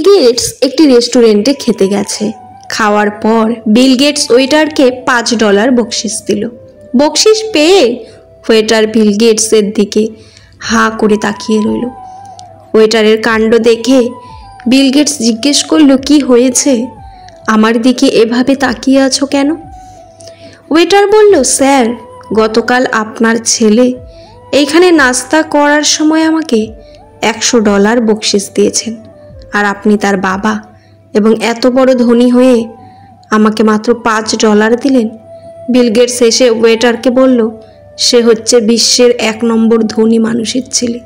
Gates একটি রেস্টুরেন্টে খেতে গেছে। খাওয়ার পর বিল গেটস ওয়েটারকে $5 বকশিস দিল। বকশিস পেয়ে ওয়েটার বিল গেটসের দিকে হাঁ করে তাকিয়ে রইল। ওয়েটারের কাণ্ড দেখে বিল গেটস জিজ্ঞেস করল, কি হয়েছে? আমার দিকে এভাবে তাকিয়ে আছো কেন? ওয়েটার বলল, স্যার, গতকাল আপনার ছেলে এইখানে নাস্তা করার সময় আমাকে $100 বকশিস দিয়েছেন, আর আপনি তার বাবা এবং এত বড় ধনী হয়ে আমাকে মাত্র $5 দিলেন। বিল গেটস এসে ওয়েটারকে বলল, সে হচ্ছে বিশ্বের 1 নম্বর ধনী মানুষের ছেলে,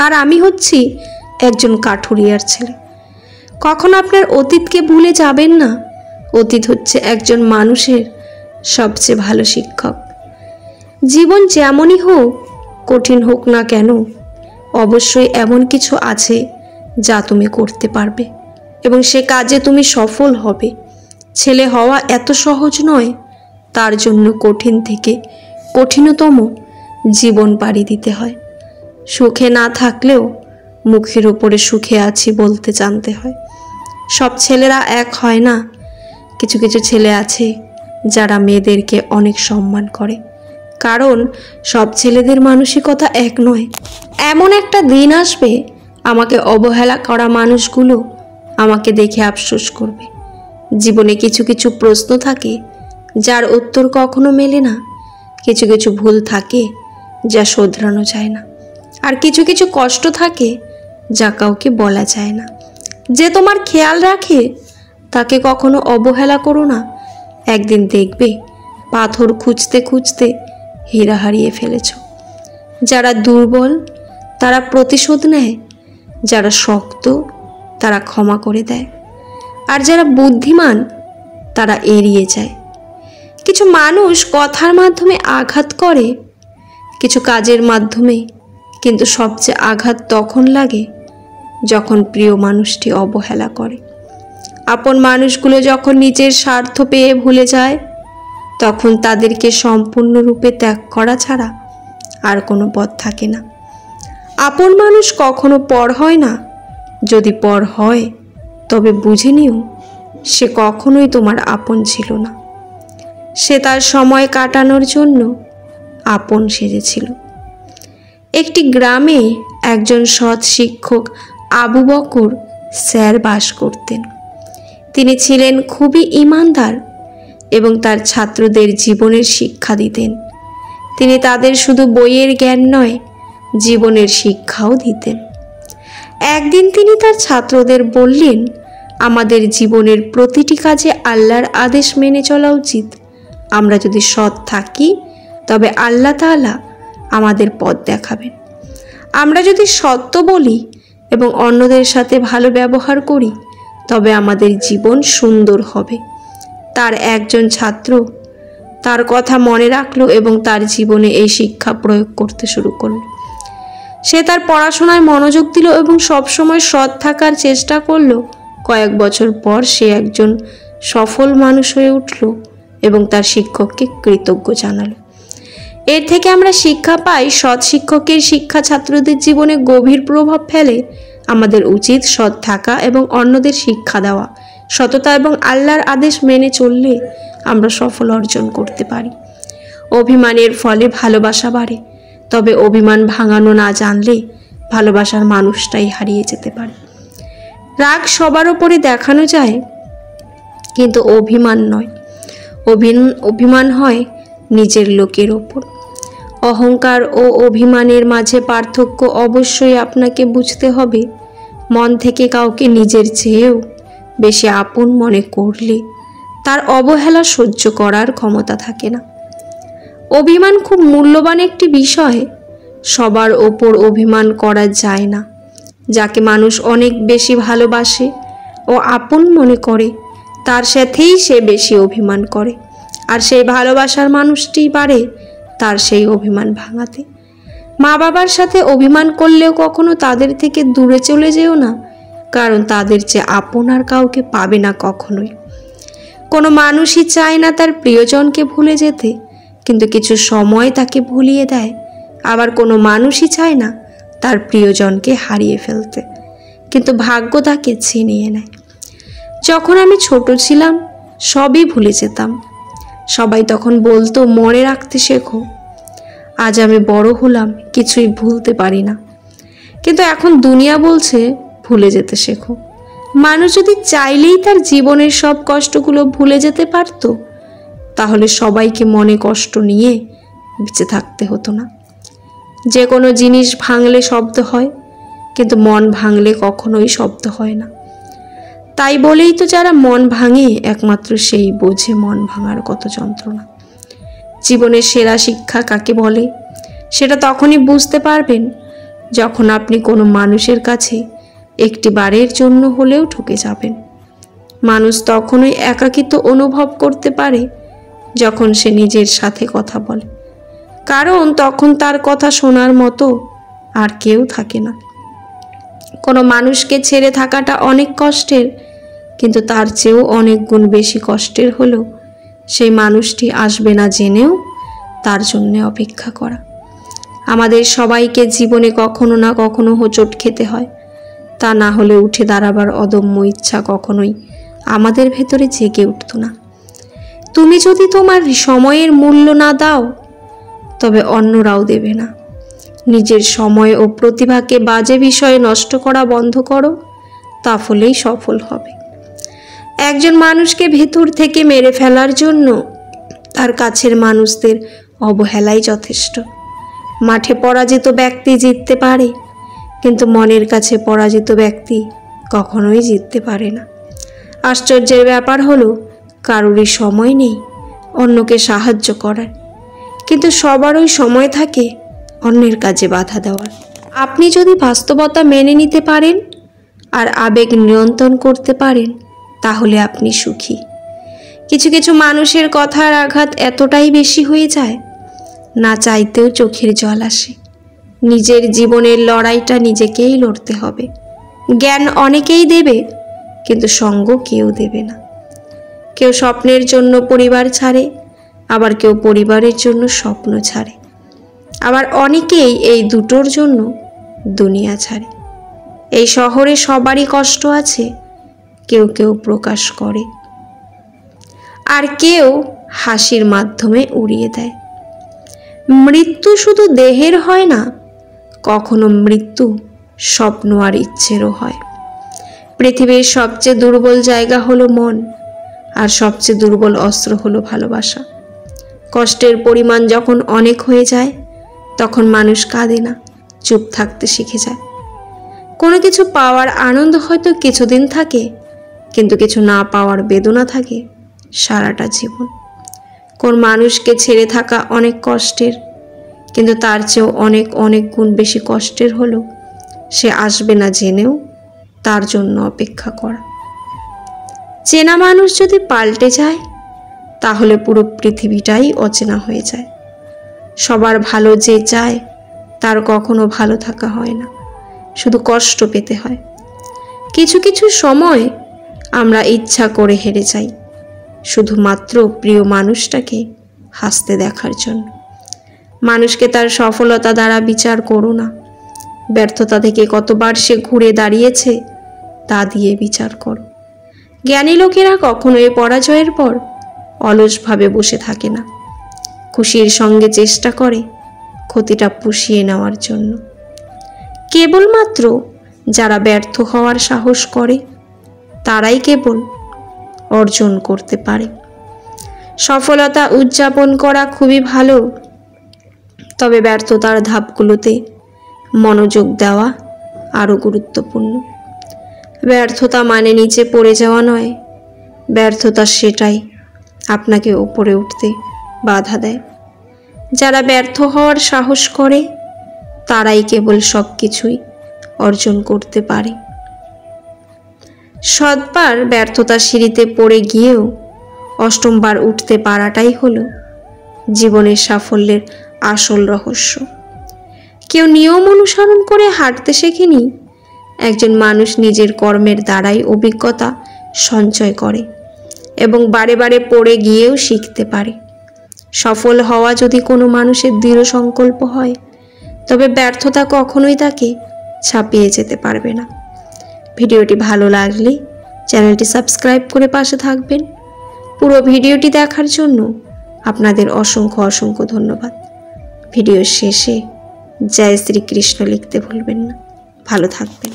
আর আমি হচ্ছি একজন কাঠুরিয়ার ছেলে। কখনো আপনার অতীতকে ভুলে যাবেন না। অতীত হচ্ছে একজন মানুষের সবচেয়ে ভালো শিক্ষক। জীবন যেমনই হোক, কঠিন হোক না কেন, অবশ্যই এমন কিছু আছে যা তুমি করতে পারবে এবং সে কাজে তুমি সফল হবে। ছেলে হওয়া এত সহজ নয়, তার জন্য কঠিন থেকে কঠিনতম জীবন পাড়ি দিতে হয়। সুখে না থাকলেও মুখের ওপরে সুখে আছি বলতে জানতে হয়। সব ছেলেরা এক হয় না। কিছু কিছু ছেলে আছে যারা মেয়েদেরকে অনেক সম্মান করে, কারণ সব ছেলেদের মানসিকতা এক নয়। এমন একটা দিন আসবে, আমাকে অবহেলা করা মানুষগুলো আমাকে দেখে আফসোস করবে। জীবনে কিছু কিছু প্রশ্ন থাকে যার উত্তর কখনো মেলে না। কিছু কিছু ভুল থাকে যা শোধরানো যায় না, আর কিছু কিছু কষ্ট থাকে যা কাউকে বলা যায় না। যে তোমার খেয়াল রাখে তাকে কখনো অবহেলা করো না। একদিন দেখবে পাথর খুঁজতে খুঁজতে হীরা হারিয়ে ফেলেছ। যারা দুর্বল তারা প্রতিশোধ নেয়, যারা শক্ত তারা ক্ষমা করে দেয়, আর যারা বুদ্ধিমান তারা এড়িয়ে যায়। কিছু মানুষ কথার মাধ্যমে আঘাত করে, কিছু কাজের মাধ্যমে, কিন্তু সবচেয়ে আঘাত তখন লাগে যখন প্রিয় মানুষটি অবহেলা করে। আপন মানুষগুলো যখন নিজের স্বার্থ পেয়ে ভুলে যায়, তখন তাদেরকে সম্পূর্ণরূপে ত্যাগ করা ছাড়া আর কোনো পথ থাকে না। আপন মানুষ কখনো পর হয় না। যদি পর হয় তবে বুঝে নিও সে কখনোই তোমার আপন ছিল না। সে তার সময় কাটানোর জন্য আপন সেজেছিল। একটি গ্রামে একজন সৎ শিক্ষক আবু বকর স্যার বাস করতেন। তিনি ছিলেন খুবই ঈমানদার এবং তার ছাত্রদের জীবনের শিক্ষা দিতেন। তিনি তাদের শুধু বইয়ের জ্ঞান নয়, জীবনের শিক্ষাও দিতেন। একদিন তিনি তার ছাত্রদের বললেন, আমাদের জীবনের প্রতিটি কাজে আল্লাহর আদেশ মেনে চলা উচিত। আমরা যদি সৎ থাকি তবে আল্লাহ তাআলা আমাদের পথ দেখাবেন। আমরা যদি সত্য বলি এবং অন্যদের সাথে ভালো ব্যবহার করি তবে আমাদের জীবন সুন্দর হবে। তার একজন ছাত্র তার কথা মনে রাখলো এবং তার জীবনে এই শিক্ষা প্রয়োগ করতে শুরু করলো। সে তার পড়াশোনায় মনোযোগ দিল এবং সবসময় সৎ থাকার চেষ্টা করলো। কয়েক বছর পর সে একজন সফল মানুষ হয়ে উঠল এবং তার শিক্ষককে কৃতজ্ঞ জানালো। এর থেকে আমরা শিক্ষা পাই, সৎ শিক্ষকের শিক্ষা ছাত্রদের জীবনে গভীর প্রভাব ফেলে। আমাদের উচিত সৎ থাকা এবং অন্যদের শিক্ষা দেওয়া। সততা এবং আল্লাহর আদেশ মেনে চললে আমরা সফল অর্জন করতে পারি। অভিমানের ফলে ভালোবাসা বাড়ে, তবে অভিমান ভাঙানো না জানলে ভালোবাসার মানুষটাই হারিয়ে যেতে পারে। রাগ সবার ওপরে দেখানো যায়, কিন্তু অভিমান নয়। অভিমান হয় নিজের লোকের ওপর। অহংকার ও অভিমানের মাঝে পার্থক্য অবশ্যই আপনাকে বুঝতে হবে। মন থেকে কাউকে নিজের চেয়েও বেশি আপন মনে করলে তার অবহেলা সহ্য করার ক্ষমতা থাকে না। অভিমান খুব মূল্যবান একটি বিষয়। সবার ওপর অভিমান করা যায় না। যাকে মানুষ অনেক বেশি ভালোবাসে ও আপন মনে করে তার সাথেই সে বেশি অভিমান করে, আর সেই ভালোবাসার মানুষটিই পারে তার সেই অভিমান ভাঙাতে। মা বাবার সাথে অভিমান করলেও কখনো তাদের থেকে দূরে চলে যেও না, কারণ তাদের চেয়ে আপন আর কাউকে পাবে না কখনোই। কোনো মানুষই চায় না তার প্রিয়জনকে ভুলে যেতে, কিন্তু কিছু সময় তাকে ভুলিয়ে দেয়। আবার কোনো মানুষই চায় না তার প্রিয়জনকে হারিয়ে ফেলতে, কিন্তু ভাগ্য তাকে ছিনিয়ে নেয়। যখন আমি ছোট ছিলাম সবই ভুলে যেতাম। সবাই তখন বলতো মনে রাখতে শেখো। আজ আমি বড় হলাম, কিছুই ভুলতে পারি না। কিন্তু এখন দুনিয়া বলছে ভুলে যেতে শেখো। মানুষ যদি চাইলেই তার জীবনের সব কষ্টগুলো ভুলে যেতে পারতো, তাহলে সবাইকে মনে কষ্ট নিয়ে বেঁচে থাকতে হতো না। যে কোনো জিনিস ভাঙলে শব্দ হয়, কিন্তু মন ভাঙলে কখনোই শব্দ হয় না। তাই বলেই তো যারা মন ভাঙে একমাত্র সেই বোঝে মন ভাঙার কত যন্ত্রণা। জীবনের সেরা শিক্ষা কাকে বলে সেটা তখনই বুঝতে পারবেন যখন আপনি কোনো মানুষের কাছে একটি বারের জন্য হলেও ঠকে যাবেন। মানুষ তখনই একাকিত্ব অনুভব করতে পারে যখন সে নিজের সাথে কথা বলে, কারণ তখন তার কথা শোনার মতো আর কেউ থাকে না। কোনো মানুষকে ছেড়ে থাকাটা অনেক কষ্টের, কিন্তু তার চেয়েও অনেক গুণ বেশি কষ্টের হলো সেই মানুষটি আসবে না জেনেও তার জন্য অপেক্ষা করা। আমাদের সবাইকে জীবনে কখনো না কখনো হোঁচট খেতে হয়, তা না হলে উঠে দাঁড়াবার অদম্য ইচ্ছা কখনোই আমাদের ভেতরে জেগে উঠত না। তুমি যদি তোমার সময়ের মূল্য না দাও, তবে অন্যরাও দেবে না। নিজের সময় ও প্রতিভাকে বাজে বিষয়ে নষ্ট করা বন্ধ করো, তাহলেই সফল হবে। একজন মানুষকে ভেতর থেকে মেরে ফেলার জন্য তার কাছের মানুষদের অবহেলাই যথেষ্ট। মাঠে পরাজিত ব্যক্তি জিততে পারে, কিন্তু মনের কাছে পরাজিত ব্যক্তি কখনোই জিততে পারে না। আশ্চর্যের ব্যাপার হলো কারোরই সময় নেই অন্যকে সাহায্য করার, কিন্তু সবারই সময় থাকে অন্যের কাজে বাধা দেওয়ার। আপনি যদি বাস্তবতা মেনে নিতে পারেন আর আবেগ নিয়ন্ত্রণ করতে পারেন, তাহলে আপনি সুখী। কিছু কিছু মানুষের কথার আঘাত এতটাই বেশি হয়ে যায়, না চাইতেও চোখের জল আসে। নিজের জীবনের লড়াইটা নিজেকেই লড়তে হবে। জ্ঞান অনেকেই দেবে, কিন্তু সঙ্গ কেউ দেবে না। কেউ স্বপ্নের জন্য পরিবার ছাড়ে, আবার কেউ পরিবারের জন্য স্বপ্ন ছাড়ে, আবার অনেকেই এই দুটোর জন্য দুনিয়া ছাড়ে। এই শহরে সবারই কষ্ট আছে, কেউ কেউ প্রকাশ করে, আর কেউ হাসির মাধ্যমে উড়িয়ে দেয়। মৃত্যু শুধু দেহের হয় না, কখনো মৃত্যু স্বপ্ন আর ইচ্ছেরও হয়। পৃথিবীর সবচেয়ে দুর্বল জায়গা হলো মন, আর সবচেয়ে দুর্বল অস্ত্র হলো ভালোবাসা। কষ্টের পরিমাণ যখন অনেক হয়ে যায়, তখন মানুষ কাঁদে না, চুপ থাকতে শিখে যায়। কোনো কিছু পাওয়ার আনন্দ হয়তো কিছুদিন থাকে, কিন্তু কিছু না পাওয়ার বেদনা থাকে সারাটা জীবন। কোন মানুষকে ছেড়ে থাকা অনেক কষ্টের, কিন্তু তার চেয়েও অনেক অনেক গুণ বেশি কষ্টের হলো সে আসবে না জেনেও তার জন্য অপেক্ষা করা। চেনা মানুষ যদি পাল্টে যায়, তাহলে পুরো পৃথিবীটাই অচেনা হয়ে যায়। সবার ভালো যে চায় তার কখনো ভালো থাকা হয় না, শুধু কষ্ট পেতে হয়। কিছু কিছু সময় আমরা ইচ্ছা করে হেরে যাই, শুধুমাত্র প্রিয় মানুষটাকে হাসতে দেখার জন্য। মানুষকে তার সফলতা দ্বারা বিচার করো না, ব্যর্থতা থেকে কতবার সে ঘুরে দাঁড়িয়েছে তা দিয়ে বিচার করো। জ্ঞানী লোকেরা কখনোই পরাজয়ের পর অলসভাবে বসে থাকে না, খুশির সঙ্গে চেষ্টা করে ক্ষতিটা পুষিয়ে নেওয়ার জন্য। কেবলমাত্র যারা ব্যর্থ হওয়ার সাহস করে তারাই কেবল অর্জন করতে পারে। সফলতা উদযাপন করা খুবই ভালো, তবে ব্যর্থতার ধাপগুলোতে মনোযোগ দেওয়া আরও গুরুত্বপূর্ণ। ব্যর্থতা মানে নিচে পড়ে যাওয়া নয়, ব্যর্থতা সেটাই আপনাকে উপরে উঠতে বাধা দেয়। যারা ব্যর্থ হওয়ার সাহস করে তারাই কেবল সব কিছুই অর্জন করতে পারে। শতবার ব্যর্থতার সিঁড়িতে পড়ে গিয়েও অষ্টমবার উঠতে পারাটাই হলো জীবনের সাফল্যের আসল রহস্য। কেউ নিয়ম অনুসরণ করে হাঁটতে শেখেনি, একজন মানুষ নিজের কর্মের দ্বারাই অভিজ্ঞতা সঞ্চয় করে এবং বারে বারে পড়ে গিয়েও শিখতে পারে। সফল হওয়া যদি কোনো মানুষের দৃঢ় সংকল্প হয়, তবে ব্যর্থতা কখনোই তাকে ছাপিয়ে যেতে পারবে না। ভিডিওটি ভালো লাগলে চ্যানেলটি সাবস্ক্রাইব করে পাশে থাকবেন। পুরো ভিডিওটি দেখার জন্য আপনাদের অসংখ্য অসংখ্য ধন্যবাদ। ভিডিওর শেষে জয় শ্রীকৃষ্ণ লিখতে ভুলবেন না। ভালো থাকবেন।